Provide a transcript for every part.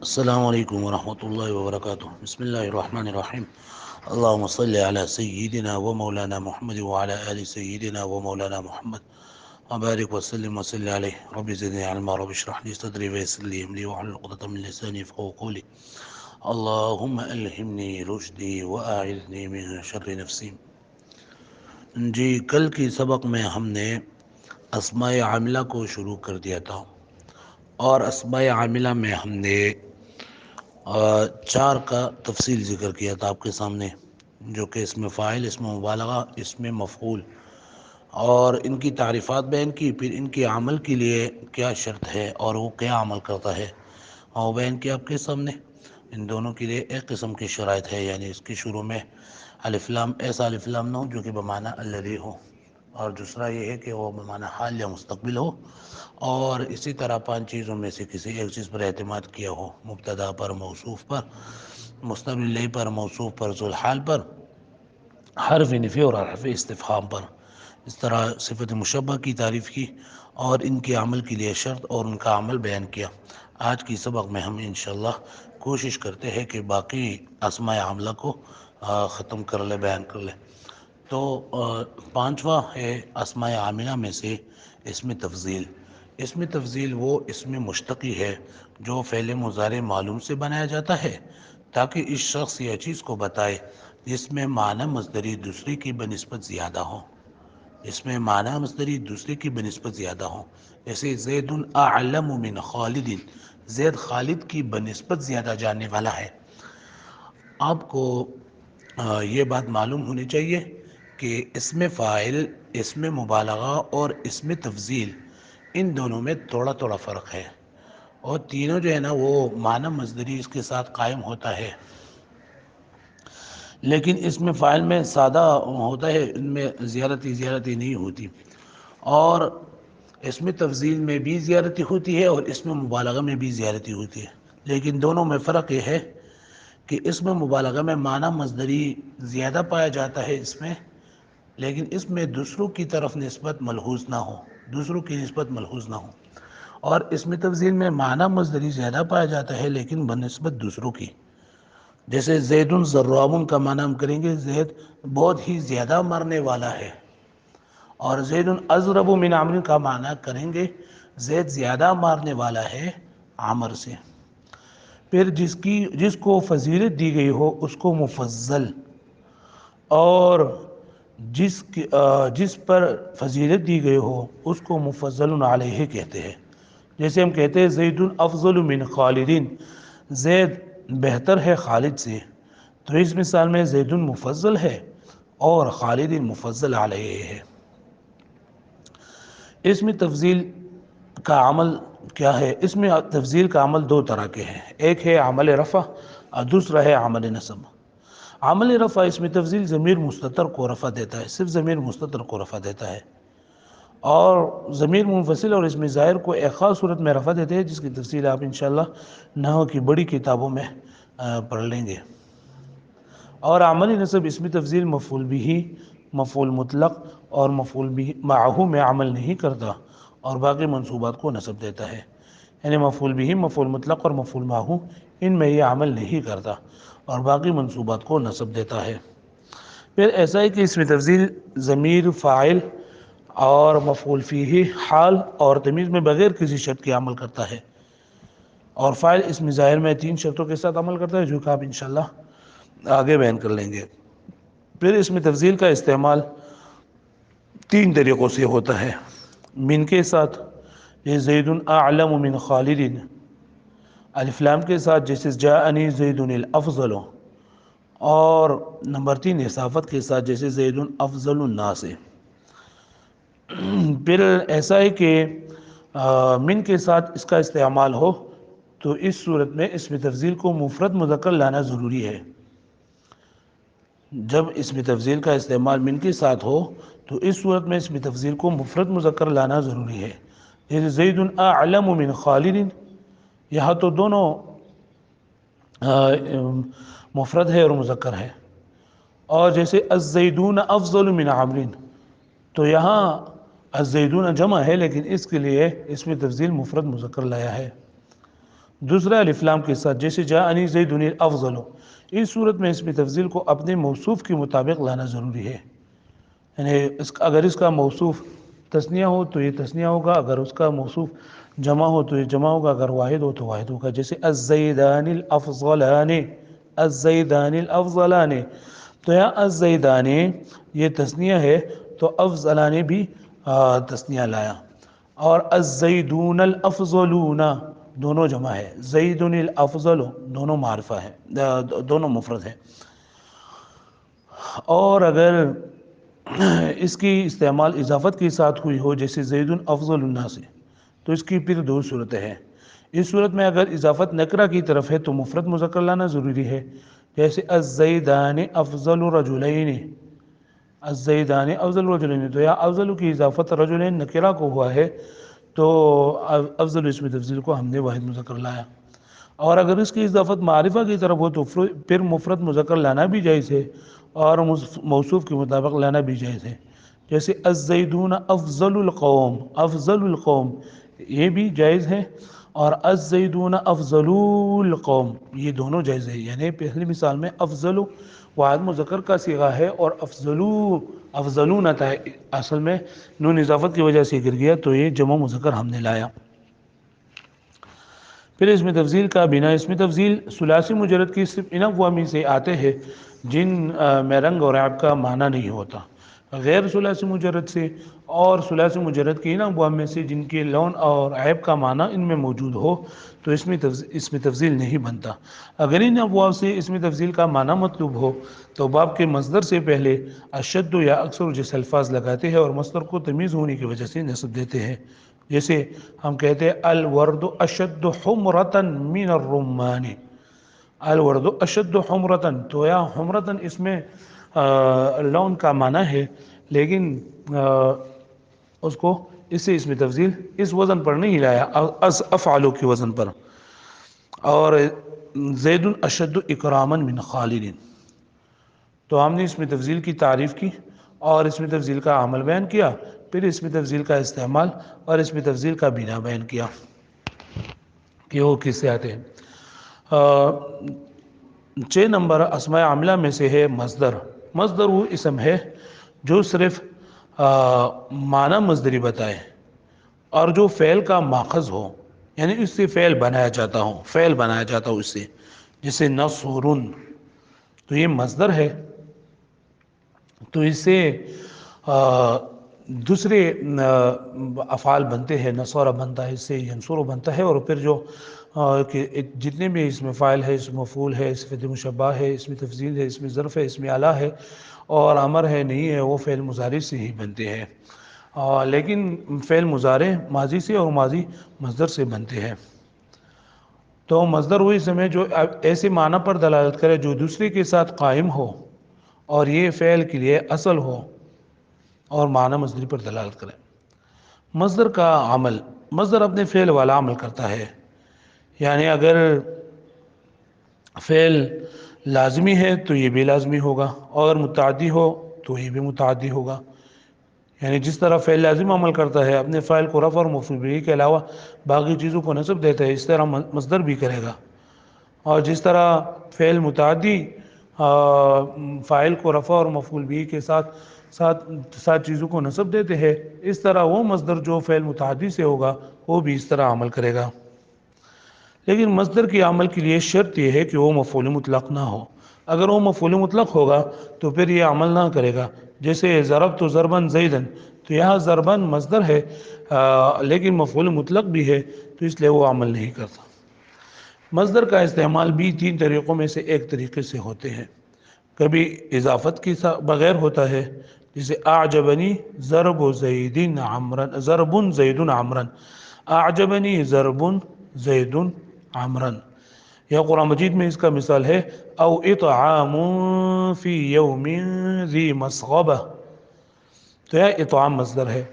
السلام علیکم ورحمۃ اللہ وبرکاتہ. بسم اللہ الرحمن الرحیم. اللہم صلی علی سیدنا و مولانا محمد وعلی آل سیدنا و مولانا محمد وبارک وسلم وصلی علیہ. رب زدنی علما رب اشرح لی صدری ویسر لی امری واحلل عقدۃ من لسانی یفقهوا قولی. اللہم الہمنی رشدی واعذنی من شر نفسی. جی، کل کی سبق میں ہم نے اسماء عاملہ کو شروع کر دیا تھا، اور اسماء عاملہ میں ہم نے چار کا تفصیل ذکر کیا تھا آپ کے سامنے، جو کہ اس میں فاعل، اس میں مبالغہ، اس میں مفعول، اور ان کی تعریفات بیان کی. پھر ان کے عمل کے لیے کیا شرط ہے اور وہ کیا عمل کرتا ہے اور بیان کیا آپ کے سامنے. ان دونوں کے لیے ایک قسم کی شرائط ہے، یعنی اس کے شروع میں الف لام، ایسا الف لام نہ ہو جو کہ بمعنی الذی ہو، اور دوسرا یہ ہے کہ وہ بمعنی حال یا مستقبل ہو، اور اسی طرح 5 چیزوں میں سے کسی ایک چیز پر اعتماد کیا ہو: مبتدا پر، موصوف پر، مستقبل الیہ پر، موصوف پر، ذوالحال پر، حرف نفی اور حرف استفہام پر. اس طرح صفت مشبہ کی تعریف کی اور ان کے عمل کے لیے شرط اور ان کا عمل بیان کیا. آج کی سبق میں ہم انشاءاللہ کوشش کرتے ہیں کہ باقی اسماء عاملہ کو ختم کر لے، بیان کر لے. تو پانچواں ہے اسماء عاملہ میں سے اسم تفضیل. اسم تفضیل وہ اسم مشتقی ہے جو فعل مضارع معلوم سے بنایا جاتا ہے تاکہ اس شخص یا چیز کو بتائے جس میں معنی مصدری دوسری کی بنسبت زیادہ ہو. اس میں معنی مصدری دوسری کی بنسبت زیادہ ہو. جیسے زید اعلم من خالد، زید خالد کی بنسبت زیادہ جاننے والا ہے. آپ کو یہ بات معلوم ہونی چاہیے کہ اسم فاعل، اسم مبالغہ اور اسم تفضیل، ان دونوں میں تھوڑا تھوڑا فرق ہے، اور تینوں جو ہے نا وہ معنی مصدری اس کے ساتھ قائم ہوتا ہے. لیکن اس میں فاعل میں سادہ ہوتا ہے، ان میں زیارتی نہیں ہوتی، اور اس میں تفضیل میں بھی زیارتی ہوتی ہے اور اس میں مبالغہ میں بھی زیارتی ہوتی ہے. لیکن دونوں میں فرق یہ ہے کہ اس میں مبالغہ میں معنی مصدری زیادہ پایا جاتا ہے اس میں، لیکن اس میں دوسروں کی طرف نسبت ملحوظ نہ ہو، دوسروں کی نسبت ملحوظ نہ ہو. اور اس میں تفضیل میں معنی مصدری زیادہ پایا جاتا ہے لیکن بنسبت دوسروں کی. جیسے زید ضراب کا معنی ہم کریں گے زید بہت ہی زیادہ مرنے والا ہے، اور زید اضرب من عمرو کا معنی کریں گے زید زیادہ مارنے والا ہے عمر سے. پھر جس کو فضیلت دی گئی ہو اس کو مفضل، اور جس پر فضیلت دی گئی ہو اس کو مفضل علیہ کہتے ہیں. جیسے ہم کہتے ہیں زید افضل من خالد، زید بہتر ہے خالد سے، تو اس مثال میں زید مفضل ہے اور خالد مفضل علیہ ہے. اس میں تفضیل کا عمل کیا ہے؟ اس میں تفضیل کا عمل دو طرح کے ہیں، ایک ہے عمل رفع اور دوسرا ہے عمل نصب. عمل رفع اس میں تفضیل ضمیر مستتر کو رفع دیتا ہے، صرف ضمیر مستتر کو رفع دیتا ہے، اور ضمیر منفصل اور اسم ظاہر کو ایک خاص صورت میں رفع دیتے ہیں جس کی تفصیل آپ انشاءاللہ نحو کی بڑی کتابوں میں پڑھ لیں گے. اور عمل نصب اس میں تفضیل مفعول بھی، مفعول مطلق اور مفعول بھی معہ میں عمل نہیں کرتا اور باقی منصوبات کو نصب دیتا ہے. یعنی مفعول بھی، مفعول مطلق اور مفعول معہ ان میں یہ عمل نہیں کرتا اور باقی منصوبات کو نصب دیتا ہے. پھر ایسا ہے کہ اس میں تفضیل ضمیر فاعل اور مفعول فیہ، حال اور تمیز میں بغیر کسی شرط کے عمل کرتا ہے، اور فاعل اسم ظاہر میں 3 شرطوں کے ساتھ عمل کرتا ہے جو کہ آپ انشاءاللہ آگے بیان کر لیں گے. پھر اس میں تفضیل کا استعمال 3 طریقوں سے ہوتا ہے: من کے ساتھ، یہ زید اعلم من خالد، الف لام کے ساتھ جیسے جاءنی زید الافضل، اور نمبر 3 اضافت کے ساتھ جیسے زید افضل الناس. پھر ایسا ہے کہ من کے ساتھ اس کا استعمال ہو تو اس صورت میں اسم تفضیل کو مفرد مذکر لانا ضروری ہے. جب اسم تفضیل کا استعمال من کے ساتھ ہو تو اس صورت میں اسم تفضیل کو مفرد مذکر لانا ضروری ہے. جیسے زید اعلم من خالد، یہاں تو دونوں مفرد ہے اور مذکر ہے. اور جیسے الزیدون افضل من عمرو، تو یہاں الزیدون جمع ہے لیکن اس کے لیے اسم تفضیل مفرد مذکر لایا ہے. دوسرا الف لام کے ساتھ، جیسے جاءنی زید الافضل، اس صورت میں اسم تفضیل کو اپنے موصوف کے مطابق لانا ضروری ہے، یعنی اگر اس کا موصوف تثنیہ ہو تو یہ تثنیہ ہوگا، اگر اس کا موصوف جمع ہو تو یہ جمع ہوگا، اگر واحد ہو تو واحد ہوگا، جیسے الزیدان الافضلان، الزیدان الافضلان، تو یہاں الزیدان یہ تثنیہ ہے تو افضلان بھی تثنیہ لایا، اور الزیدون الافضلون دونوں جمع ہے، زید الافضل دونوں معرفہ ہے، دونوں مفرد ہے۔ اور اگر اس کی استعمال اضافت کے ساتھ ہوئی ہو، جیسے زید افضل الناس، تو اس کی پھر دو صورتیں ہیں۔ اس صورت میں اگر اضافت نکرہ کی طرف ہے تو مفرد مذکر لانا ضروری ہے، جیسے الزیدان افضل رجلین، الزیدان افضل رجلین، تو یا افضل کی اضافت رجلین نکرہ کو ہوا ہے تو افضل اسم تفضیل کو ہم نے واحد مذکر لایا، اور اگر اس کی اضافت معرفہ کی طرف ہو تو پھر مفرد مذکر لانا بھی جائز ہے اور موصوف کے مطابق لانا بھی جائز ہے، جیسے الزیدون افضل القوم، افضل القوم یہ بھی جائز ہے، اور الزیدون افضل القوم یہ دونوں جائز ہے، یعنی پہلی مثال میں افضل واحد مذکر کا صیغہ ہے اور افضلون تھا، اصل میں نون اضافت کی وجہ سے گر گیا تو یہ جمع مذکر ہم نے لایا۔ پھر اسم تفضیل کا بنا، اسم تفضیل ثلاثی مجرد کی صرف ان اقوامی سے آتے ہیں جن میں رنگ اور عیب کا معنی نہیں ہوتا، غیر ثلاثی مجرد سے اور ثلاثی مجرد کی ان اقوام میں سے جن کے لون اور عیب کا معنی ان میں موجود ہو تو اسم تفضیل نہیں بنتا۔ اگر ان ابواب سے اسم تفضیل کا معنی مطلوب ہو تو باب کے مصدر سے پہلے اشد یا اکثر جیسے الفاظ لگاتے ہیں اور مصدر کو تمیز ہونے کی وجہ سے نصب دیتے ہیں، جیسے ہم کہتے ہیں الورد اشد حمرتا من الرمان، الورد اشد حمرتا، تو یا حمرتا اس میں لون کا معنی ہے، لیکن اس کو اس سے اسم تفضیل اس وزن پر نہیں لایا، از افعلو کی وزن پر، اور زید اشد اکراما من خالد، تو ہم نے اسم تفضیل کی تعریف کی اور اسم تفضیل کا عمل بیان کیا، پھر اسم تفضیل کا استعمال اور اسم تفضیل کا بنا بیان کیا کہ وہ کس سے آتے ہیں۔ 6 نمبر اسماء عاملہ میں سے ہے مصدر۔ مصدر وہ اسم ہے جو صرف معنی مصدری بتائے اور جو فعل کا ماخذ ہو، یعنی اس سے فعل بنایا جاتا ہو، فعل بنایا جاتا ہو اس سے، جیسے نصرن، تو یہ مصدر ہے، تو اس سے دوسرے افعال بنتے ہیں، نصر بنتا ہے، اس سے ینصر بنتا ہے، اور پھر جو جتنے بھی اسم فاعل ہے، اسم مفعول ہے، صفت مشبہ ہے، اسم تفضیل ہے، اسم ظرف ہے، اسم اعلیٰ ہے اور امر ہے نہیں ہے، وہ فعل مضارع سے ہی بنتے ہیں، لیکن فعل مضارع ماضی سے اور ماضی مصدر سے بنتے ہیں۔ تو مصدر وہی اسم ہے جو ایسے معنی پر دلالت کرے جو دوسرے کے ساتھ قائم ہو اور یہ فعل کے لیے اصل ہو اور معنی مصدری پر دلالت کرے۔ مصدر کا عمل، مصدر اپنے فعل والا عمل کرتا ہے، یعنی اگر فعل لازمی ہے تو یہ بھی لازمی ہوگا، اور متعدی ہو تو یہ بھی متعدی ہوگا، یعنی جس طرح فعل لازم عمل کرتا ہے، اپنے فاعل کو رفع اور مفعول به کے علاوہ باقی چیزوں کو نصب دیتا ہے، اس طرح مصدر بھی کرے گا، اور جس طرح فعل متعدی فاعل کو رفع اور مفعول به کے ساتھ چیزوں کو نصب دیتے ہیں، اس طرح وہ مصدر جو فعل متعدی سے ہوگا وہ بھی اس طرح عمل کرے گا۔ لیکن مصدر کے عمل کے لیے شرط یہ ہے کہ وہ مفعول مطلق نہ ہو، اگر وہ مفعول مطلق ہوگا تو پھر یہ عمل نہ کرے گا، جیسے ضربت ضربا زیدن، تو یہاں ضربا مصدر ہے لیکن مفعول مطلق بھی ہے تو اس لیے وہ عمل نہیں کرتا۔ مصدر کا استعمال بھی 3 طریقوں میں سے ایک طریقے سے ہوتے ہیں، کبھی اضافت کے بغیر ہوتا ہے، جیسے اعجبنی ضرب زید عمرا، ضرب زید عمرا، اعجبنی ضرب زید عمرا، یا قرآن مجید میں اس کا مثال ہے او اطعام فی یوم ذی مسغبہ، تو یہ اطعام مصدر ہے،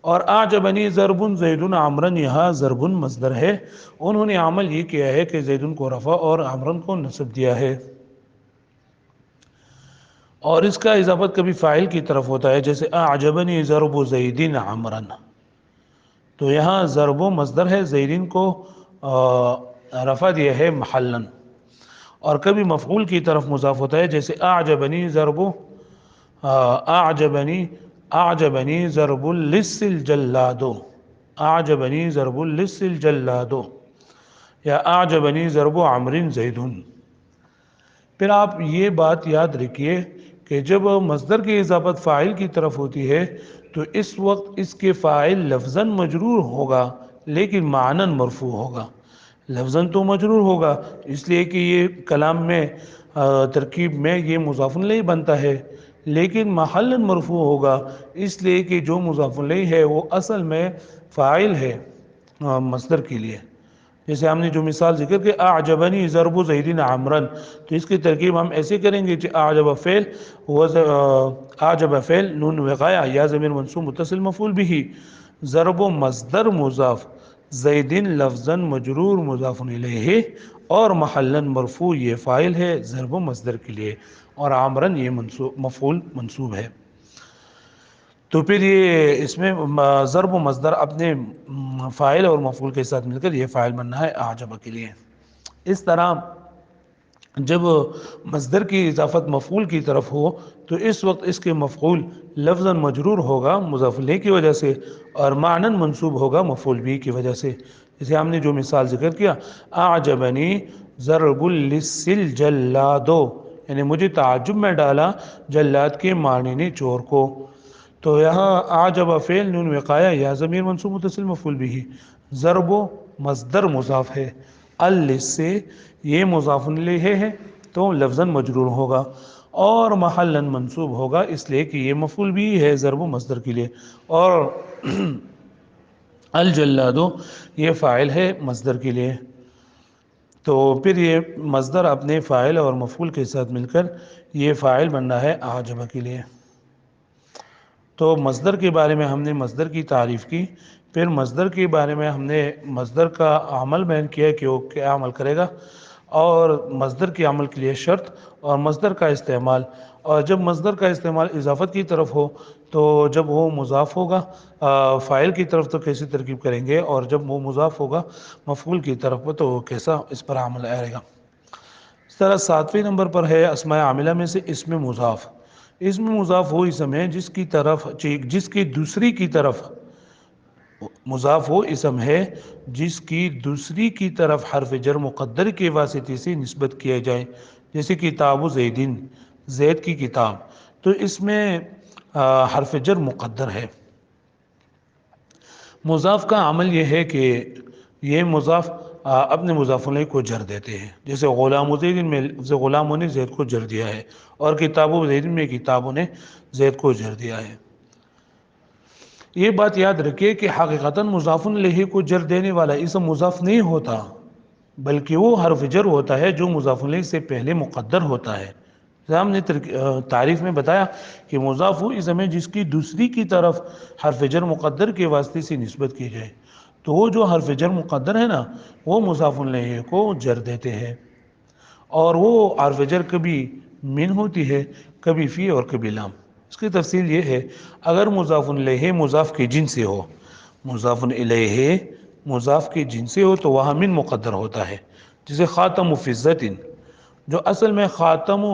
اور اعجبنی ضرب زید عمرا یہاں ضرب مصدر ہے، انہوں نے عمل یہ کیا ہے کہ زید کو رفع اور عمرا کو نصب دیا ہے، اور اس کا اضافت کبھی فاعل کی طرف ہوتا ہے، جیسے اعجبنی ضرب زید عمرا، تو یہاں ضرب مصدر ہے، زیدین کو رفع دیا ہے محلن، اور کبھی مفعول کی طرف مضاف ہوتا ہے، جیسے اعجبنی ضرب، اعجبنی ضرب اللص الجلاد، اعجبنی ضرب اللص الجلاد، یا اعجبنی ضرب عمرو زید۔ پھر آپ یہ بات یاد رکھیے کہ جب مصدر کی اضافت فاعل کی طرف ہوتی ہے تو اس وقت اس کے فاعل لفظاً مجرور ہوگا لیکن معناً مرفوع ہوگا۔ لفظاً تو مجرور ہوگا اس لیے کہ یہ کلام میں ترکیب میں یہ مضاف الیہ بنتا ہے، لیکن محلاً مرفوع ہوگا اس لیے کہ جو مضاف الیہ ہے وہ اصل میں فاعل ہے مصدر کے لیے۔ جیسے ہم نے جو مثال ذکر کہ اعجبنی ضرب زید عمرا، تو اس کی ترکیب ہم ایسے کریں گے کہ اعجب فعل، اعجب فعل نون وقایا یا ضمیر منصوب متصل مفعول به، ضرب مصدر مضاف، زید لفظاً مجرور مضاف الیہ، اور محلاً مرفوع یہ فاعل ہے ضرب مصدر کے لیے، اور عمرا یہ مفعول منصوب ہے۔ تو پھر یہ اس میں ضرب و مصدر اپنے فاعل اور مفعول کے ساتھ مل کر یہ فاعل بننا ہے اعجب کے لیے۔ اس طرح جب مصدر کی اضافت مفعول کی طرف ہو تو اس وقت اس کے مفعول لفظاً مجرور ہوگا مضاف الیہ کی وجہ سے، اور معناً منصوب ہوگا مفعول بھی کی وجہ سے۔ جیسے ہم نے جو مثال ذکر کیا اعجبنی ضرب اللص الجلاد، یعنی مجھے تعجب میں ڈالا جلاد کے مارنے نے چور کو۔ تو یہاں اعجب فعل نون وقایا یا ضمیر منصوب متصل مفعول به، ضرب مصدر مضاف ہے، اللص یہ مضاف الیہ ہے تو لفظاً مجرور ہوگا اور محلاً منصوب ہوگا اس لیے کہ یہ مفعول بھی ہے ضرب مصدر کے لیے، اور الجلاد یہ فاعل ہے مصدر کے لیے۔ تو پھر یہ مصدر اپنے فاعل اور مفعول کے ساتھ مل کر یہ فاعل بننا ہے اعجب کے لیے۔ تو مصدر کے بارے میں ہم نے مصدر کی تعریف کی، پھر مصدر کے بارے میں ہم نے مصدر کا عمل بیان کیا کہ وہ کیا عمل کرے گا، اور مصدر کے عمل کے لیے شرط اور مصدر کا استعمال، اور جب مصدر کا استعمال اضافت کی طرف ہو تو جب وہ مضاف ہوگا فاعل کی طرف تو کیسی ترکیب کریں گے، اور جب وہ مضاف ہوگا مفعول کی طرف تو کیسا اس پر عمل آئے گا۔ اس طرح 7ویں نمبر پر ہے اسماء عاملہ میں سے اسم مضاف۔ اسم مضاف وہ اسم ہے جس کی دوسری کی طرف مضاف وہ اسم ہے جس کی دوسری کی طرف حرف جر مقدر کے واسطے سے نسبت کیا جائے، جیسے کتاب زیدن، زید کی کتاب، تو اس میں حرف جر مقدر ہے۔ مضاف کا عمل یہ ہے کہ یہ مضاف اپنے مضاف الیہ کو جر دیتے ہیں، جیسے غلام زید میں غلاموں نے زید کو جر دیا ہے، اور کتاب زید میں کتابوں نے زید کو جر دیا ہے۔ یہ بات یاد رکھیے کہ حقیقتاً مضاف الیہ کو جر دینے والا اسم مضاف نہیں ہوتا، بلکہ وہ حرف جر ہوتا ہے جو مضاف الیہ سے پہلے مقدر ہوتا ہے۔ ہم نے تعریف میں بتایا کہ مضاف وہ اسم ہے جس کی دوسری کی طرف حرف جر مقدر کے واسطے سے نسبت کی جائے، تو وہ جو حرف جر مقدر ہے نا وہ مضاف الیہ کو جر دیتے ہیں، اور وہ حرف جر کبھی من ہوتی ہے، کبھی فی اور کبھی لام۔ اس کی تفصیل یہ ہے اگر مضاف الیہ مضاف کے جن سے ہو، مضاف الیہ مضاف کے جن سے ہو تو وہاں من مقدر ہوتا ہے، جیسے خاتم فضۃ، جو اصل میں خاتم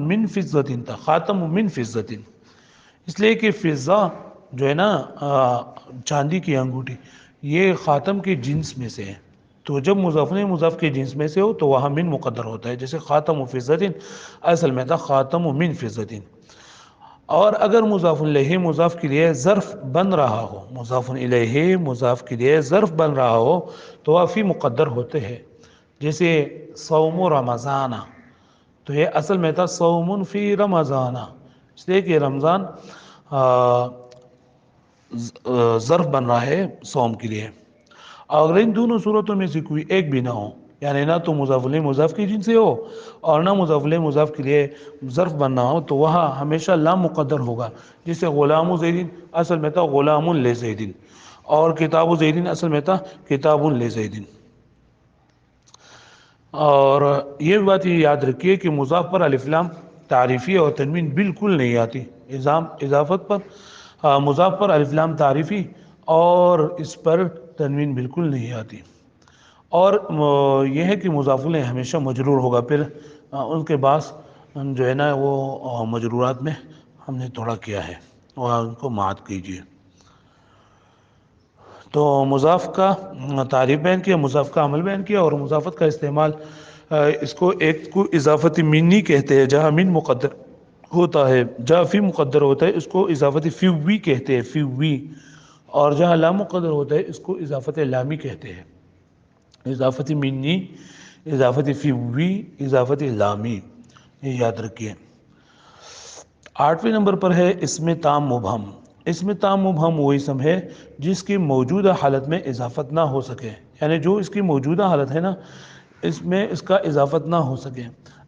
من فضۃ تھا، خاتم من فضۃ، اس لیے کہ فضہ جو ہے نا چاندی کی انگوٹھی، یہ خاتم کے جنس میں سے ہے، تو جب مضاف الیہ مضاف کے جنس میں سے ہو تو وہاں من مقدر ہوتا ہے، جیسے خاتم فضۃ اصل میں تھا خاتم من فضۃ۔ اور اگر مضاف الیہ مضاف کے لیے ظرف بن رہا ہو، مضاف الیہ مضاف کے لیے ظرف بن رہا ہو تو وہ فی مقدر ہوتے ہیں، جیسے صوم رمضان، تو یہ اصل میں تھا صوم فی رمضان، اس لیے کہ رمضان ظرف بن رہا ہے صوم کے لیے۔ اگر ان دونوں صورتوں میں سے کوئی ایک بھی نہ ہو، یعنی نہ تو مضاف الیہ مضاف کے جن سے ہو اور نہ مضاف الیہ مضاف کے لیے ظرف بننا ہو، تو وہاں ہمیشہ لام مقدر ہوگا، جسے غلام زیدن اصل میں تھا غلام لزیدن، اور کتاب زیدن اصل میں تھا کتاب لزیدن۔ اور یہ بات یہ یاد رکھیے کہ مضاف پر الف لام تعریفی اور تنوین بالکل نہیں آتی، اضافت پر مضاف پر الف لام تعریفی اور اس پر تنوین بالکل نہیں آتی۔ اور یہ ہے کہ مضاف الیہ ہمیشہ مجرور ہوگا. پھر ان کے بعد جو ہے نا وہ مجرورات میں ہم نے تھوڑا کیا ہے اور ان کو مات کیجیے. تو مضاف کا تعریف بیان کیا، مضاف کا عمل بیان کیا، اور مضافت کا استعمال اس کو ایک کو اضافتی مینی کہتے ہیں جہاں من مقدر ہوتا ہے، جہاں فی مقدر ہوتا ہے اس کو اضافتی فی وی کہتے ہیں، فی وی. اور جہاں لا مقدر ہوتا ہے اس کو اضافت لامی کہتے ہیں. اضافتی مینی، اضافتی فی وی، اضافتی لامی، یہ یاد رکھیے. 8ویں نمبر پر ہے اسم تام مبہم. اسم تام مبہم وہ اسم ہے جس کی موجودہ حالت میں اضافت نہ ہو سکے، یعنی جو اس کی موجودہ حالت ہے نا اس میں اس کا اضافت نہ ہو سکے.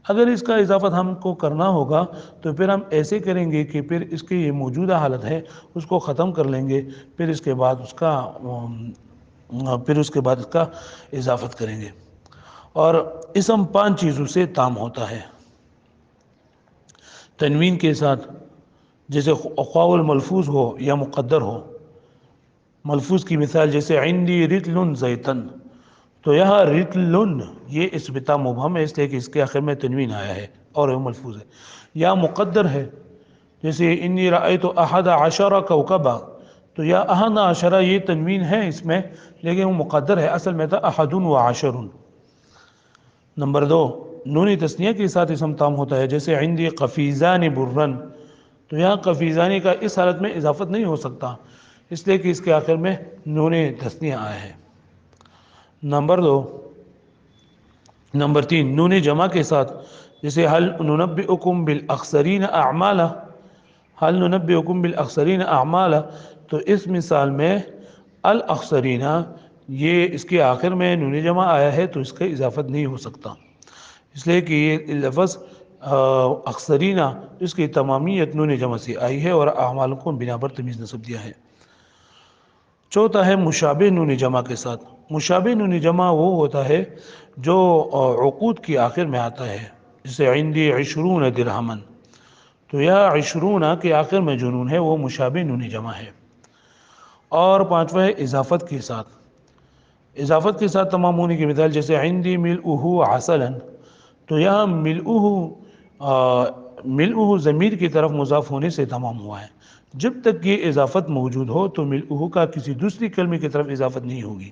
اگر اس کا اضافت ہم کو کرنا ہوگا تو پھر ہم ایسے کریں گے کہ پھر اس کی یہ موجودہ حالت ہے اس کو ختم کر لیں گے، پھر اس کے بعد اس کا اضافت کریں گے. اور اسم 5 چیزوں سے تام ہوتا ہے. تنوین کے ساتھ، جیسے خواہ الملفوظ ہو یا مقدر ہو. ملفوظ کی مثال جیسے عندی رتل زیتن، تو یہاں رتل یہ اسم تام مبہم ہے اس لیے کہ اس کے آخر میں تنوین آیا ہے اور وہ ملفوظ ہے. یا مقدر ہے جیسے انی رأیت احد عشر کوکبا، تو یا احد عشرہ یہ تنوین ہے اس میں لیکن وہ مقدر ہے، اصل میں تھا احد و عشر. نمبر 2، نون تثنیہ کے ساتھ اسم تام ہوتا ہے جیسے عندی قفیزان برن، تو یہاں قفیزانی کا اس حالت میں اضافت نہیں ہو سکتا اس لیے کہ اس کے آخر میں نون تثنیہ آیا ہے. نمبر 3، نون جمع کے ساتھ جیسے حل ننبئکم بالاخسرین اعمالا، حل ننبئکم بالاخسرین اعمالا، تو اس مثال میں الاخسرین یہ اس کے آخر میں نون جمع آیا ہے تو اس کا اضافت نہیں ہو سکتا اس لیے کہ یہ لفظ اخسرین اس کی تمامیت نون جمع سے آئی ہے اور اعمال کو بنا پر تمیز نسب دیا ہے. چوتھا ہے مشابہ نون جمع کے ساتھ. مشابہ نون جمع وہ ہوتا ہے جو عقود کی آخر میں آتا ہے، جیسے عندی 20 درہمن، تو یہ 20 کے آخر میں جو نون ہے وہ مشابہ نون جمع ہے. اور 5واں ہے اضافت کے ساتھ. اضافت کے ساتھ تمام ہونے کی مثال جیسے عندی ملؤہ عسلا، تو یہاں ملؤہ ضمیر کی طرف مضاف ہونے سے تمام ہوا ہے. جب تک یہ اضافت موجود ہو تو ملؤہ کا کسی دوسری کلمے کی طرف اضافت نہیں ہوگی،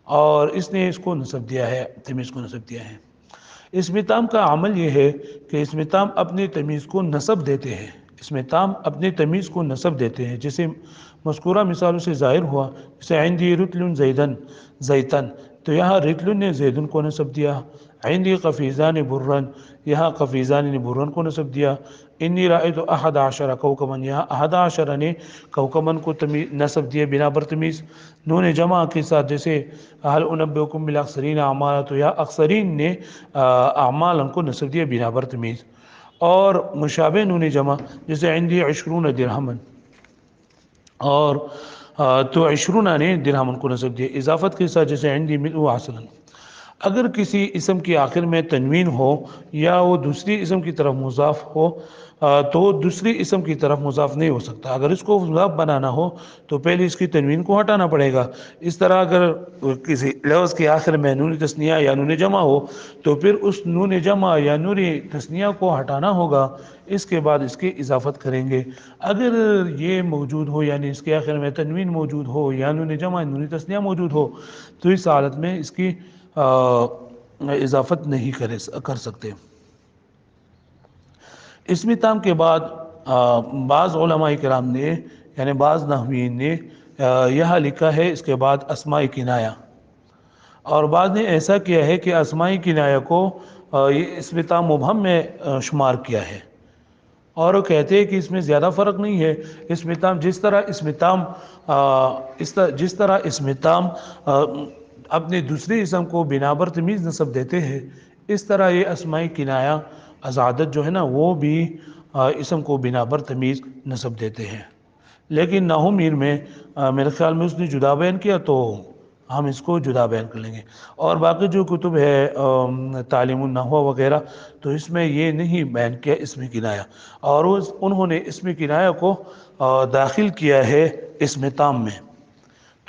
اور اس نے اس کو نسب دیا ہے، تمیز کو نسب دیا ہے. اسم تام کا عمل یہ ہے کہ اسم تام اپنی تمیز کو نسب دیتے ہیں، اسم تام اپنی تمیز کو نسب دیتے ہیں. جیسے مذکورہ مثالوں سے ظاہر ہوا، جیسے عندی رتل زیتن، تو یہاں رتل نے زیدن کو نسب دیا. عندی قفیزان برن، یہاں قفیزان نے برن کو نسب دیا. انی رأیت احد عشر کوکبن، یہاں احد عشر نے کوکبن کو نسب دیا بنا پر تمیز. نون جمع کے ساتھ جیسے حل انبئکم بالاخسرین اعمالا، تو یہاں اخسرین نے اعمال کو نسب دیا بنا پر تمیز. اور مشابہ نون جمع جیسے عندی 20 درہمن، اور تو 20 نے درہمن کو نسب دیا. اضافت کے ساتھ جیسے عندی ملؤ عسلا. اگر کسی اسم کی آخر میں تنوین ہو یا وہ دوسری اسم کی طرف مضاف ہو تو دوسری اسم کی طرف مضاف نہیں ہو سکتا. اگر اس کو مضاف بنانا ہو تو پہلے اس کی تنوین کو ہٹانا پڑے گا. اس طرح اگر کسی لفظ کے آخر میں نون تثنیہ یا نون جمع ہو تو پھر اس نون جمع یا نون تثنیہ کو ہٹانا ہوگا، اس کے بعد اس کی اضافت کریں گے. اگر یہ موجود ہو یعنی اس کے آخر میں تنوین موجود ہو یا نون جمع نون تثنیہ موجود ہو تو اس حالت میں اس کی اضافت نہیں کر سکتے. اسم تام کے بعد بعض علماء کرام نے یعنی بعض نحویین نے یہاں لکھا ہے اس کے بعد اسماء کنایہ، اور بعض نے ایسا کیا ہے کہ اسماء کنایہ کو یہ اسم تام مبہم میں شمار کیا ہے، اور وہ کہتے ہیں کہ اس میں زیادہ فرق نہیں ہے. اسم تام جس طرح اسم تام اپنے دوسرے اسم کو بنا بر تمیز نسب دیتے ہیں، اس طرح یہ اسماء کنایہ ازعدت جو ہے نا وہ بھی اسم کو بنا بر تمیز نسب دیتے ہیں. لیکن نحو میر میں میرے خیال میں اس نے جدا بیان کیا تو ہم اس کو جدا بیان کر لیں گے. اور باقی جو کتب ہے تعلیم النحو وغیرہ تو اس میں یہ نہیں بیان کیا اسم کنایہ، اور انہوں نے اسم کنایہ کو داخل کیا ہے اسم تام میں.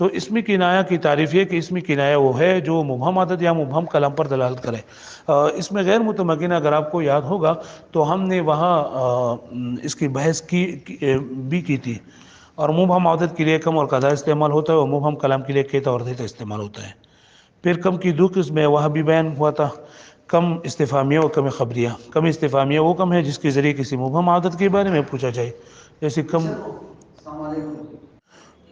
تو اسمی کنایہ کی تعریف یہ کہ اسمی کنایہ وہ ہے جو مبہم عدد یا مبہم کلام پر دلالت کرے۔ اس میں غیر متمکن اگر آپ کو یاد ہوگا تو ہم نے وہاں اس کی بحث بھی کی تھی، اور مبہم عدد کے لیے کم اور قضا استعمال ہوتا ہے، اور مبہم کلام کے لیے کیتا اور دیتا استعمال ہوتا ہے۔ پھر کم کی دو قسم ہے، وہاں بھی بیان ہوا تھا، کم استفہامیہ اور کم خبریہ۔ کم استفہامیہ وہ کم ہے جس کے ذریعے کسی مبہم عدد کے بارے میں پوچھا جائے،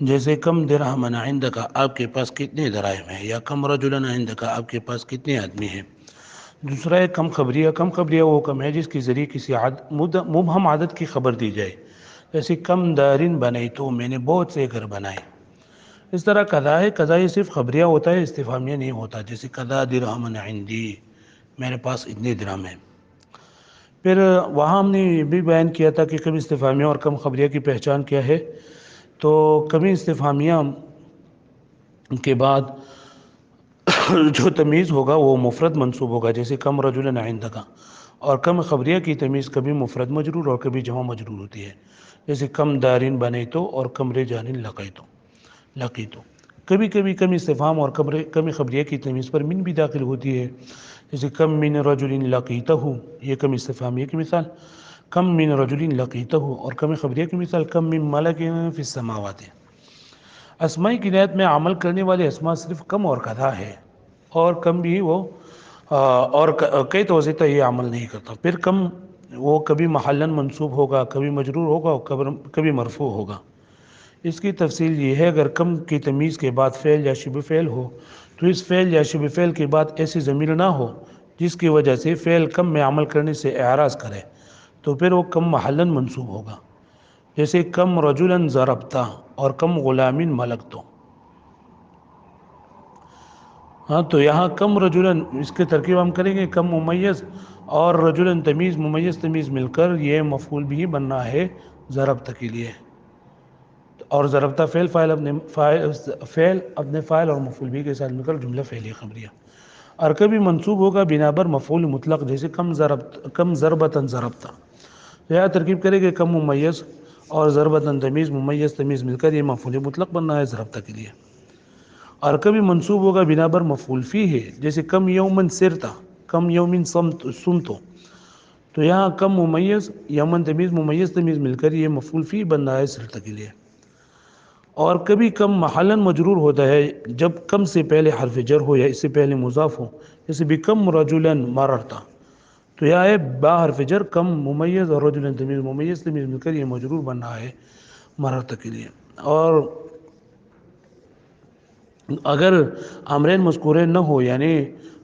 جیسے کم درہم عندک، آپ کے پاس کتنے دراہم ہیں، یا کم رجلا عندک، آپ کے پاس کتنے آدمی ہیں۔ دوسرا ہے کم خبریہ۔ کم خبریہ وہ کم ہے جس کے ذریعے کسی مبہم عدد کی خبر دی جائے، جیسے کم دارن بنیتو، میں نے بہت سے گھر بنائے۔ اس طرح قضا ہے، قضا یہ صرف خبریہ ہوتا ہے، استفہامیہ نہیں ہوتا، جیسے قضا درہم عندی، میرے پاس اتنے درہم ہیں۔ پھر وہاں ہم نے یہ بھی بیان کیا تھا کہ کم استفہامیہ اور کم خبریہ کی پہچان کیا ہے۔ تو کمی استفہامیہ کے بعد جو تمیز ہوگا وہ مفرد منصوب ہوگا، جیسے کم رجلا عندک، اور کم خبریہ کی تمیز کبھی مفرد مجرور اور کبھی جمع مجرور ہوتی ہے، جیسے کم دارین بنیتو اور کم رجال لقیتو۔ کبھی کبھی کم استفہام اور کم خبریہ کی تمیز پر من بھی داخل ہوتی ہے، جیسے کم من رجل لقیتہ، یہ کم استفہامیہ کی مثال، کم من رجل لقیتہ، اور کم خبریہ کی مثال کم من ملک فی السماوات۔ اسماء کنایت میں عمل کرنے والے اسماء صرف کم اور قضا ہے، اور کم بھی وہ اور کئی توضیح تک یہ عمل نہیں کرتا۔ پھر کم وہ کبھی محلاً منصوب ہوگا، کبھی مجرور ہوگا اور کبھی مرفوع ہوگا۔ اس کی تفصیل یہ ہے، اگر کم کی تمیز کے بعد فعل یا شبہ فعل ہو تو اس فعل یا شبہ فعل کے بعد ایسی ضمیر نہ ہو جس کی وجہ سے فعل کم میں عمل کرنے سے اعراض کرے، تو پھر وہ کم محلاً منصوب ہوگا، جیسے کم رجلاً ضربتا اور کم غلامین ملکتو۔ ہاں، تو یہاں کم رجلاً، اس کے ترکیب ہم کریں گے، کم ممیز اور رجلاً تمیز، ممیز تمیز مل کر یہ مفعول بھی بننا ہے ضربتا کے لیے، اور ضربتا فعل اپنے فاعل اور مفعول بھی کے ساتھ مل کر جملہ فعلیہ خبریہ۔ اور کبھی منصوب ہوگا بنا بر مفعول مطلق، جیسے کم ضربتاً ضربتا۔ یہاں ترکیب کرے گے، کم ممیز اور ضربتاً تمیز، ممیز تمیز مل کر یہ مفعول مطلق بننا ہے ضربتا کے لیے۔ اور کبھی منصوب ہوگا بنا بر مفعول فی ہے، جیسے کم یومن سرتا، کم یومن سمتو۔ تو یہاں کم ممیز، یومن تمیز، ممیز تمیز مل کر یہ مفعول فی بننا ہے سرتا کے لیے۔ اور کبھی کم محلاً مجرور ہوتا ہے جب کم سے پہلے حرف جر ہو یا اس سے پہلے مضاف ہو، جیسے بکم رجلاً مررتا۔ تو یہ ہے با حرف جر، کم ممیز اور رجلاً تمیز، ممیز تمیز مل کر یہ مجرور بن رہا ہے مررتا کے لیے۔ اور اگر امرین مذکورین نہ ہو، یعنی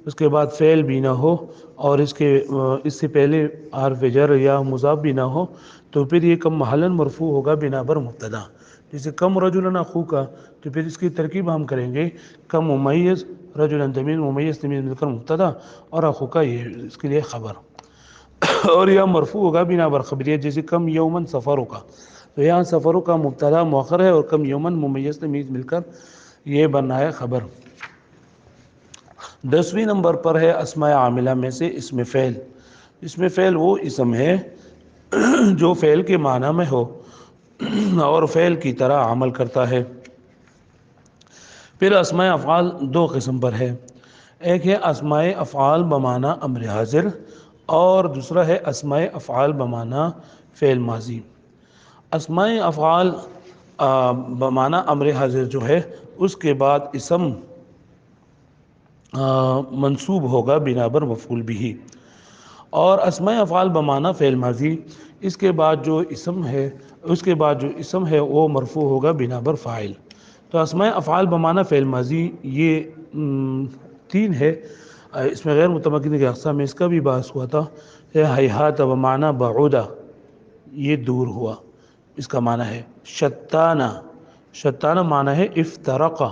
اس کے بعد فعل بھی نہ ہو اور اس سے پہلے حرف جر یا مضاف بھی نہ ہو، تو پھر یہ کم محلاً مرفوع ہوگا بنا بر مبتدا، جیسے کم رجلاً اخوکا۔ تو پھر اس کی ترکیب ہم کریں گے، کم ممیز، رجلاً تمیز، ممیز تمیز مل کر مبتدا، اور اخوکا یہ اس کے لیے خبر، اور یہ مرفوع ہوگا بنا بر خبریہ، جیسے کم یومن سفروں کا۔ تو یہاں سفروں کا مبتدا مؤخر ہے، اور کم یومن ممیز تمیز مل کر یہ بننا ہے خبر۔ 10ویں نمبر پر ہے اسماء عاملہ میں سے اسم فعل۔ اسم فعل وہ اسم ہے جو فعل کے معنی میں ہو اور فعل کی طرح عمل کرتا ہے۔ پھر اسماء افعال دو قسم پر ہے، ایک ہے اسماء افعال بمعنی امر حاضر، اور دوسرا ہے اسماء افعال بمعنی فعل ماضی۔ اسماء افعال بمعنی امر حاضر جو ہے اس کے بعد اسم منصوب ہوگا بنا بر مفعول بھی، اور اسماء افعال بمعنی فعل ماضی اس کے بعد جو اسم ہے وہ مرفوع ہوگا بنا بر فاعل۔ تو اسماء افعال بمعنی فعل ماضی یہ 3 ہے۔ اس میں غیر متمکن کی اقسام میں اس کا بھی بحث ہوا تھا۔ ہیہات بمعنی بعودہ، یہ دور ہوا، اس کا معنی ہے شتانہ، شتانہ معنی ہے افترقہ،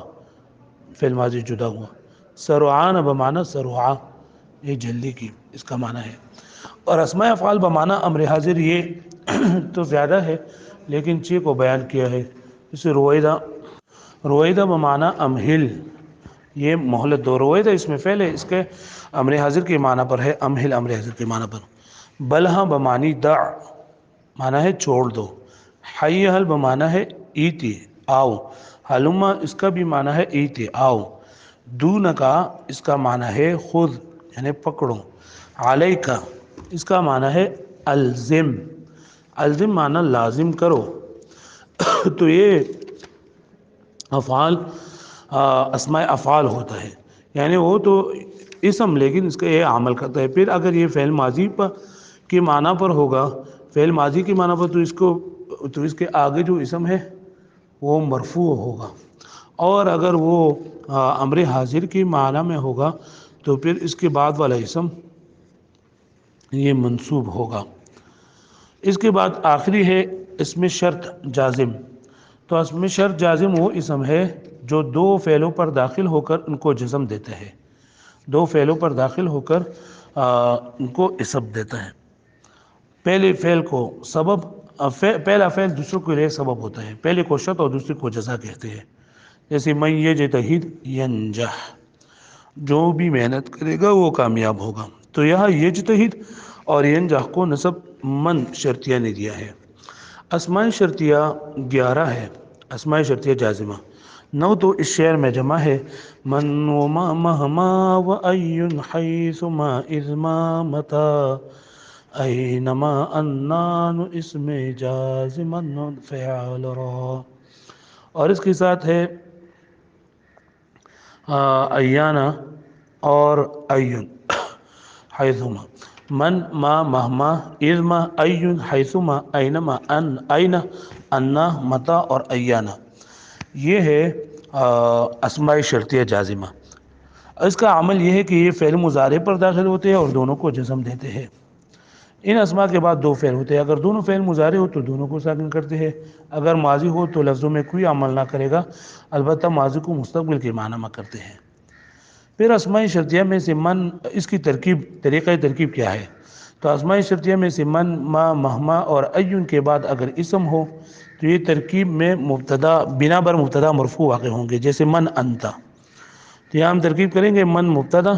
فعل ماضی جدا ہوا۔ سرعان بمعنی سرعا، یہ جلدی کی، اس کا معنی ہے۔ اور اسماء افعال بمعنی امر حاضر یہ تو زیادہ ہے، لیکن 6 کو بیان کیا ہے، جیسے رویدہ بمعنی امہل، یہ مہلت دو۔ رویدہ اس میں فعل ہے، اس کے امر حاضر کے معنی پر ہے، امہل امر حاضر کے معنی پر۔ بلہا بمعنی دع، معنی ہے چھوڑ دو۔ حیہل بمعنی ہے ایتی، آؤ۔ حلما اس کا بھی معنی ہے ایتے آؤ، دون کا اس کا معنی ہے خود یعنی پکڑو، علیکا اس کا معنی ہے الزم، الزم معنی لازم کرو۔ تو یہ افعال اسماء افعال ہوتا ہے، یعنی وہ تو اسم لیکن اس کا یہ عمل کرتا ہے۔ پھر اگر یہ فعل ماضی پر کے معنی پر ہوگا، فعل ماضی کے معنی پر، تو اس کے آگے جو اسم ہے وہ مرفوع ہوگا، اور اگر وہ امر حاضر کے معنی میں ہوگا تو پھر اس کے بعد والا اسم یہ منصوب ہوگا۔ اس کے بعد آخری ہے اسم شرط جازم۔ تو اسم شرط جازم وہ اسم ہے جو دو فعلوں پر داخل ہو کر ان کو جزم دیتا ہے، دو فعلوں پر داخل ہو کر ان کو اسم دیتا ہے۔ پہلے فعل کو سبب، پہلا فعل دوسروں کے لیے سبب ہوتا ہے، پہلے کو شرط اور دوسرے کو جزا کہتے ہیں۔ جیسے من یجتہد ینجح، جو بھی محنت کرے گا وہ کامیاب ہوگا۔ تو یہاں یجتہد اور ینجح کو نصب من شرطیہ نے دیا ہے۔ اسماء شرطیہ 11 ہے، اسماء شرطیہ جازمہ 9 تو اس شعر میں جمع ہے، من وما مہما وأی حیثما اذما متا اینما انان اسم جازمن فعل را۔ اور اس کے ساتھ ہے ایانا اور ایون حیثما، من ما مہما اذما ایون حیثما اینما ان این انا متا اور ایانا، یہ ہے اسماء شرطیہ جازمہ۔ اس کا عمل یہ ہے کہ یہ فعل مضارع پر داخل ہوتے ہیں اور دونوں کو جزم دیتے ہیں۔ ان اسماء کے بعد دو فعل ہوتے ہیں، اگر دونوں فعل مضارع ہو تو دونوں کو ساکن کرتے ہیں، اگر ماضی ہو تو لفظوں میں کوئی عمل نہ کرے گا، البتہ ماضی کو مستقبل کے معنی میں کرتے ہیں۔ پھر اسماء شرطیہ میں سے من، اس کی ترکیب، طریقہ ترکیب کیا ہے؟ تو اسماء شرطیہ میں سے من ما مہما اور ایون کے بعد اگر اسم ہو تو یہ ترکیب میں مبتدا بنا بر مبتدا مرفوع واقع ہوں گے، جیسے من انتا۔ تو یہاں ہم ترکیب کریں گے، من مبتدا،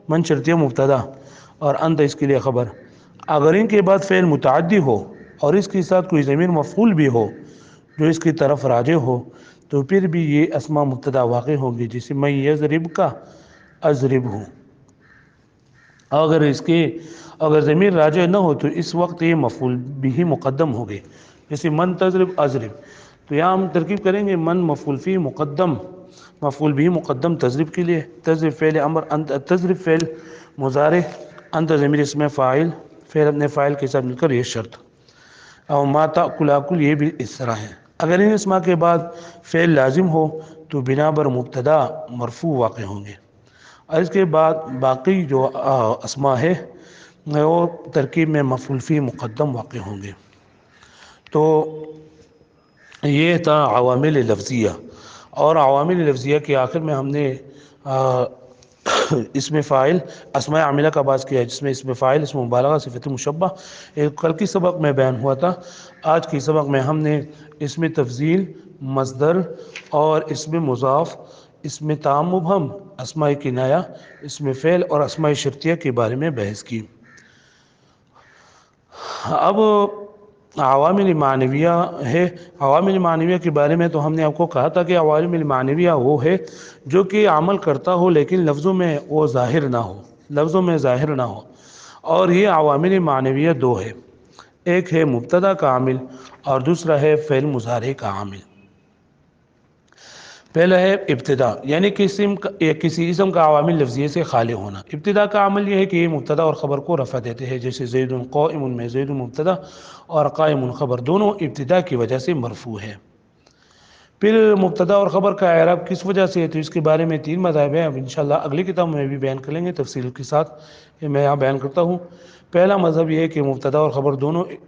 من شرطیہ مبتدا اور انت اس کے لیے خبر۔ اگر ان کے بعد فعل متعدی ہو اور اس کے ساتھ کوئی ضمیر مفعول بھی ہو جو اس کی طرف راجع ہو تو پھر بھی یہ اسماء مبتدا واقع ہوگی، جیسے من یضرب کا اضرب ہوں۔ اگر ضمیر راجع نہ ہو تو اس وقت یہ مفعول بھی مقدم ہوگے، جیسے من تضرب اضرب۔ تو یہاں ہم ترکیب کریں گے، من مفعول فی مقدم، مفعول بھی مقدم تضرب کے لیے، تضرب فعل امر، انت تضرب فعل مضارع، انت ضمیر اسم فاعل، فعل اپنے فاعل کے ساتھ مل کر یہ شرط، اور ما تأکل آکل یہ بھی اس طرح ہے۔ اگر ان اسماء کے بعد فعل لازم ہو تو بنا بر مبتدا مرفوع واقع ہوں گے، اور اس کے بعد باقی جو اسماء ہے وہ ترکیب میں مفعول فی مقدم واقع ہوں گے۔ تو یہ تھا عوامل لفظیہ، اور عوامل لفظیہ کے آخر میں ہم نے اسم فاعل اسماء عاملہ کا باز کیا ہے، جس میں اسم فاعل، اسم مبالغہ، صفت مشبہ ایک کل کی سبق میں بیان ہوا تھا۔ آج کی سبق میں ہم نے اسم تفضیل، مصدر اور اسم مضاف، اسم تام مبہم، اسماء کنایہ، اسم فعل اور اسماء شرطیہ کے بارے میں بحث کی۔ اب عوامل معنویہ ہے۔ عوامل معنویہ کے بارے میں تو ہم نے آپ کو کہا تھا کہ عوامل معنویہ وہ ہے جو کہ عمل کرتا ہو لیکن لفظوں میں وہ ظاہر نہ ہو، لفظوں میں ظاہر نہ ہو، اور یہ عوامل معنویہ دو ہے، ایک ہے مبتدا کا عامل اور دوسرا ہے فعل مضارع کا عامل۔ پہلا ہے ابتدا، یعنی کسی اسم کا عوامل لفظیے سے خالی ہونا۔ ابتدا کا عمل یہ ہے کہ یہ مبتدا اور خبر کو رفع دیتے ہیں، جیسے زید قائم میں زید مبتدا اور قائم خبر دونوں ابتدا کی وجہ سے مرفوع ہے۔ پھر مبتدا اور خبر کا اعراب کس وجہ سے ہے تو اس کے بارے میں 3 مذاہب ہیں، اب انشاءاللہ اگلی کتاب میں بھی بیان کریں گے تفصیل کے ساتھ، یہ میں یہاں بیان کرتا ہوں۔ پہلا مذہب یہ ہے کہ مبتدا اور خبر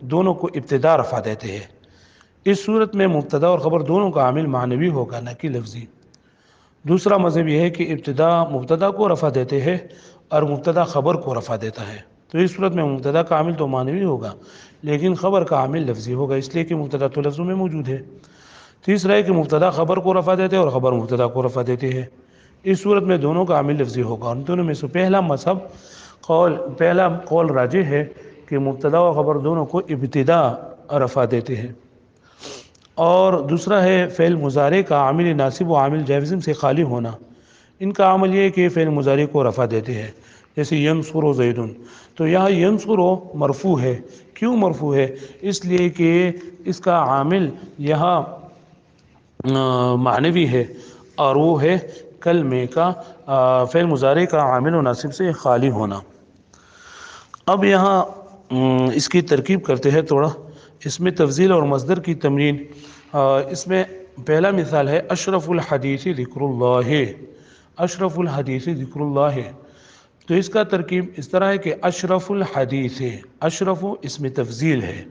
دونوں کو ابتدا رفع دیتے ہیں، اس صورت میں مبتدا اور خبر دونوں کا عامل معنوی ہوگا نہ کہ لفظی۔ دوسرا مذہب یہ ہے کہ ابتدا مبتدا کو رفع دیتے ہیں اور مبتدا خبر کو رفع دیتا ہے، تو اس صورت میں مبتدا کا عامل تو معنوی ہوگا لیکن خبر کا عامل لفظی ہوگا، اس لیے کہ مبتدا تو لفظوں میں موجود ہے۔ تیسرا ہے کہ مبتدا خبر کو رفع دیتے ہیں اور خبر مبتدا کو رفع دیتے ہیں، اس صورت میں دونوں کا عامل لفظی ہوگا۔ ان دونوں میں سے پہلا قول راجح ہے کہ مبتدا و خبر دونوں کو ابتدا رفع دیتے ہیں، اور دوسرا ہے فعل مضارع کا عامل ناصب و عامل جازم سے خالی ہونا. ان کا عمل یہ ہے کہ فعل مضارع کو رفع دیتے ہیں، جیسے ینصر زید، تو یہاں ینصر مرفوع ہے. کیوں مرفوع ہے؟ اس لیے کہ اس کا عامل یہاں معنوی ہے، اور وہ ہے کلمے کا فعل مضارع کا عامل و ناصب سے خالی ہونا. اب یہاں اس کی ترکیب کرتے ہیں تھوڑا. اس میں تفضیل اور مصدر کی تمرین. اس میں پہلا مثال ہے اشرف الحدیث ذکر اللہ. اشرف الحدیث ذکر اللہ، تو اس کا ترکیب اس طرح ہے کہ اشرف الحدیث، اشرف اس میں تفضیل ہے،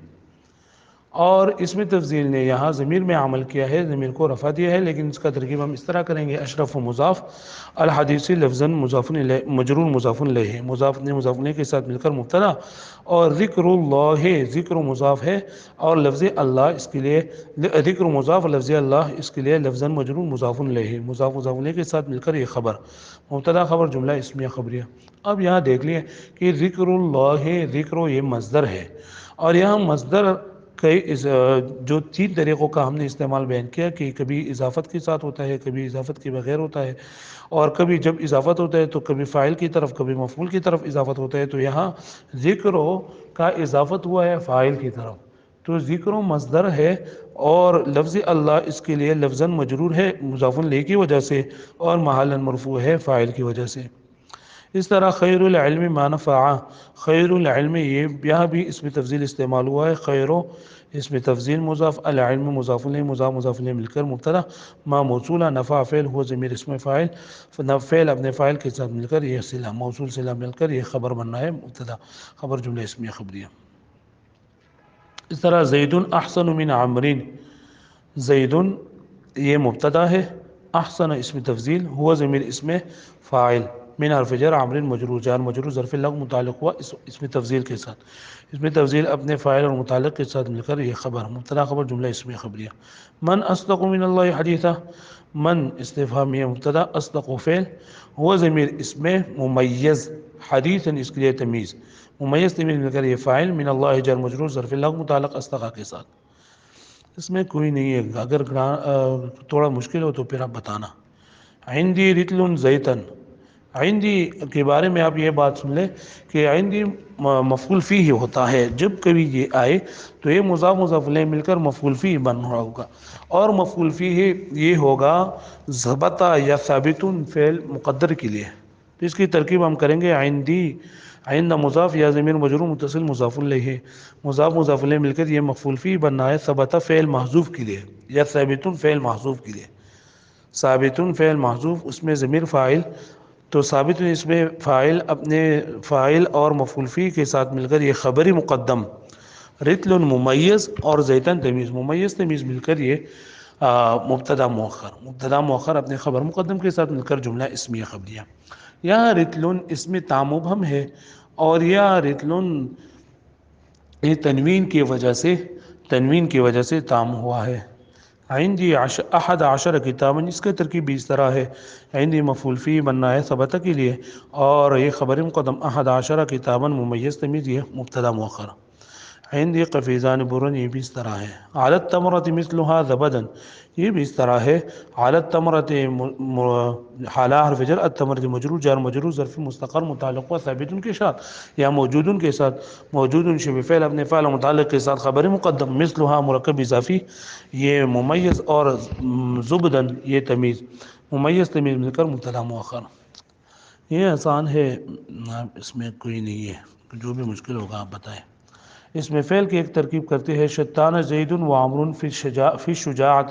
اور اس میں تفضیل نے یہاں ضمیر میں عمل کیا ہے، ضمیر کو رفع دیا ہے، لیکن اس کا ترکیب ہم اس طرح کریں گے اشرف و مضاف، الحدیث لفظاً مضاف الیہ مجرور مضاف الیہ، مضاف الیہ کے ساتھ مل کر مبتدا، اور ذکر اللہ ذکر مضاف ہے، اور لفظ اللہ اس کے لیے ذکر مضاف، لفظ اللہ اس کے لیے لفظاً مجرور مضاف الیہ، مضاف الیہ کے ساتھ مل کر یہ خبر، مبتدا خبر جملہ اسمیہ خبریہ. اب یہاں دیکھ لیں کہ ذکر اللہ، ذکر یہ مصدر ہے، اور یہاں مصدر کئی جو تین طریقوں کا ہم نے استعمال بیان کیا کہ کبھی اضافت کے ساتھ ہوتا ہے، کبھی اضافت کے بغیر ہوتا ہے، اور کبھی جب اضافت ہوتا ہے تو کبھی فاعل کی طرف کبھی مفعول کی طرف اضافت ہوتا ہے. تو یہاں ذکر کا اضافت ہوا ہے فاعل کی طرف، تو ذکر مصدر ہے، اور لفظ اللہ اس کے لیے لفظاً مجرور ہے مضاف الیہ کی وجہ سے، اور محلاً مرفوع ہے فاعل کی وجہ سے. اس طرح خیر العلم ما نفع، خیر العلم یہ یہاں بھی اس میں تفضیل استعمال ہوا ہے. خیر اس میں تفضیل مضاف، العلم مضاف الیہ، مضاف الیہ مل کر مبتدا، ما موصولہ، نفع فعل ہو ضمیر اسم فاعل، فعل اپنے فاعل کے ساتھ مل کر یہ صلہ، موصول صلہ مل کر یہ خبر بننا ہے، مبتدا خبر جملہ اسمیہ خبریہ. اس طرح زید احسن من عمر، زید یہ مبتدا ہے، احسن اسم تفضیل، ہوا ضمیر اسم فاعل، من حرف جر عمر مجرور، جار مجرور ظرف لغو متعلق ہوا اسم تفضیل کے ساتھ، اس میں تفضیل اپنے فاعل اور متعلق کے ساتھ مل کر یہ خبر، مبتدا خبر جملہ اسمیہ خبریہ. من اصدق من اللہ حدیثا، من استفہامیہ مبتدا، اصدق فعل، ہوا ضمیر اسم ممیز، حدیثاً اس کے لیے تمیز، ممیز تمیز مل کر یہ فاعل، من اللہ جار مجرور ظرف لغو متعلق اصدق کے ساتھ. اس میں کوئی نہیں ہے، اگر تھوڑا مشکل ہو تو پھر آپ بتانا. عندی رتل زیتن، عندی کے بارے میں آپ یہ بات سن لیں کہ عندی مفعول فیہ ہوتا ہے، جب کبھی یہ آئے تو یہ مضاف مضاف الیہ مل کر مفعول فیہ بن رہا ہوگا، اور مفعول فیہ یہ ہوگا ثبت یا ثابت فعل مقدر کے لیے. تو اس کی ترکیب ہم کریں گے عندی، عند مضاف یا ضمیر مجرور متصل مضاف الیہ، مضاف مضاف الیہ مل کر یہ مفعول فیہ بننا ہے ثبت فعل محذوف کے لیے، یا ثابت فعل محذوف کے لیے. ثابت فعل محذوف اس میں ضمیر فاعل، تو ثابت اس میں فاعل اپنے فاعل اور مفعول فیہ کے ساتھ مل کر یہ خبری مقدم، رتل ممیز اور زیتن تمیز، ممیز تمیز مل کر یہ مبتدا مؤخر، مبتدا مؤخر اپنے خبر مقدم کے ساتھ مل کر جملہ اسمیہ خبریہ. یہاں رتل اس میں تامبہم ہے، اور یہ رتل یہ تنوین کی وجہ سے، تنوین کی وجہ سے تام ہوا ہے. عندی احد عشر کتاباً، اس کا ترکیب بھی اس طرح ہے، عندی مفعول فیہ بننا ہے ثبت کے لیے، اور یہ خبر مقدم احد عشر کتاباً ممیز تمیز یہ مبتدا مؤخر. عندی قفیزان برن، یہ بھی اس طرح ہے. علی التمرۃ مثلها زبداً، یہ بھی اس طرح ہے. علی التمرۃ حالہ حرف جر، التمرۃ مجرور جار مجرور ظرف مستقر متعلق و ثابت کے ساتھ یا موجود کے ساتھ، موجود شبہ فعل اپنے فعل متعلق کے ساتھ خبر مقدم، مثلها مرکب اضافی یہ ممیز، اور زبداً یہ تمیز، ممیز تمیز مل کر مبتدا مؤخر. یہ آسان ہے، اس میں کوئی نہیں ہے، جو بھی مشکل ہوگا آپ بتائیں. اس میں فعل کی ایک ترکیب کرتے ہیں شتان زید و عمر فی الشجاعۃ،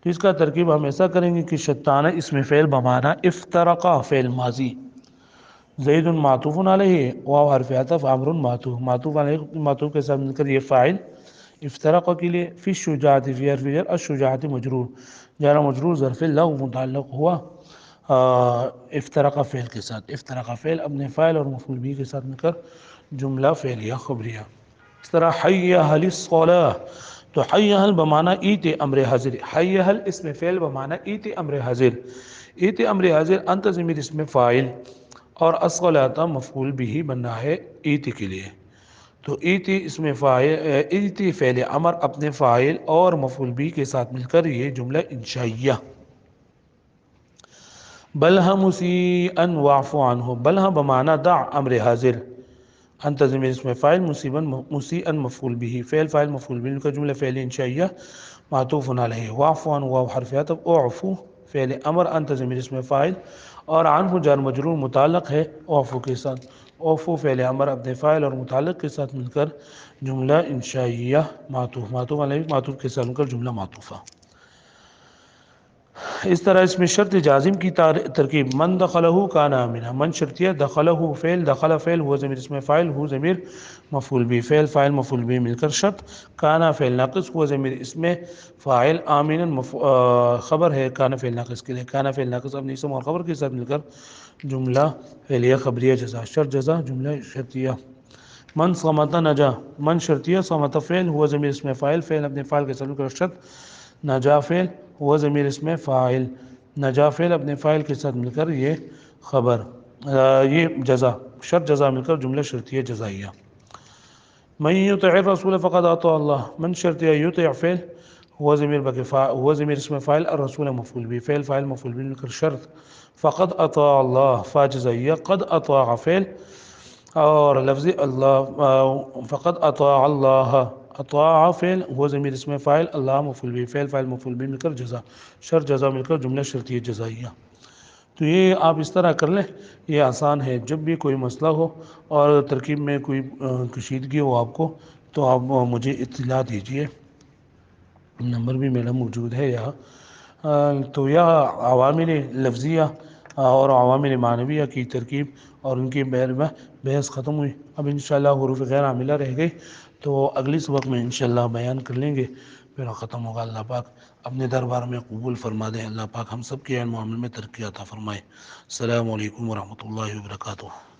تو اس کا ترکیب ہم ایسا کریں گے کہ شتان اس میں فعل بمعنی افترقا فعل ماضی، زید معطوف علیہ، واو حرف عطف، عمر معطوف، معطوف علیہ معطوف کے ساتھ مل کر یہ فاعل افترقا کے لیے، فی الشجاعۃ فی حرف جر، الشجاعۃ مجرور جار مجرور ظرف لغو متعلق ہوا افترقا فعل کے ساتھ، افترقا فعل اپنے فاعل اور مفعول بھی کے ساتھ مل کر جملہ فعلیہ خبریہ. اس طرح حی اہل الصلاۃ، تو حی اہل بمعنی ایت امر حاضر، حی اہل اس میں فعل بمعنی ایت امر حاضر، ایت امر حاضر انت ضمیر اس میں فاعل، اور الصلاۃ مفعول بھی بننا ہے ایت کے لیے. تو ایتی اس میں فاعل ایتی فعل امر اپنے فاعل اور مفعول بھی کے ساتھ مل کر یہ جملہ انشائیہ. بلہ مسیئا واعف عنہ، بلہ بمعنی دع امر حاضر، انت ضمیر اس میں فاعل، مسیئا مفعول به، فعل فاعل مفعول به کا جملہ فعل انشائیہ معطوف علیہ. واعف عنہ واو حرف عطف، اعفو فعل امر، انت ضمیر اس میں فاعل، اور عنہ جار مجرور متعلق ہے اعفو کے ساتھ. اعفو فعل امر اپنے فاعل اور متعلق کے ساتھ مل کر جملہ انشائیہ معطوف علیہ، معطوف کے ساتھ مل کر جملہ معطوفہ. اس طرح اس میں شرط جازم کی ترکیب من دخلہ کان آمنا، من شرطیہ، دخلہ فعل، دخل فعل، ہوا ضمیر اس میں فاعل، ہو ضمیر مفعول بھی، فعل فاعل مفعول بھی مل کر شرط. کانا فعل ناقص، ہوا ضمیر اس میں فاعل، آمنا خبر ہے کانا فعل ناقص کے لیے، کانا فعل ناقص اپنے اسم اور خبر کے ساتھ مل کر جملہ فعلیہ خبریہ جزا، شرط جزا جملہ شرطیہ. من صمت نجا، من شرطیہ، صمت فعل، ہوا ضمیر اس میں فاعل، فعل اپنے فاعل کے ساتھ مل کر شرط. نجا فعل، ہوا ضمیر اس میں فاعل، نجا فعل اپنے فاعل کے ساتھ مل کر یہ خبر، یہ جزا، شرط جزا مل کر جملہ شرطیہ جزائیہ. من یطع الرسول فقد اطاع اللہ، من شرطیہ، یطع فعل، ہوا ضمیر اس میں فاعل، الرسول مفعول بھی، فعل فاعل مفعول بھی مل کر شرط. فقد اطاع اللہ فا جزائیہ، قد اطاع فعل اور لفظ اللہ، فقد اطاع اللہ، اطاع فعل، ہوا ضمیر اس میں فاعل، اللہ مفعول بھی، فعل فاعل مفعول بھی مل کر جزا، شرط جزا مل کر جملہ شرطیہ جزائیہ. تو یہ آپ اس طرح کر لیں، یہ آسان ہے. جب بھی کوئی مسئلہ ہو اور ترکیب میں کوئی کشیدگی ہو آپ کو تو آپ مجھے اطلاع دیجیے، نمبر بھی میرا موجود ہے یہاں. تو یہ عوامل لفظیہ اور عوامل معنویہ کی ترکیب اور ان کی بحث ختم ہوئی. اب انشاءاللہ حروف غیر عاملہ رہ گئی تو اگلی سبق میں انشاءاللہ بیان کر لیں گے، پھر ختم ہوگا. اللہ پاک اپنے دربار میں قبول فرما دیں. اللہ پاک ہم سب کے علم و عمل میں ترقی عطا فرمائے. السلام علیکم ورحمۃ اللہ وبرکاتہ.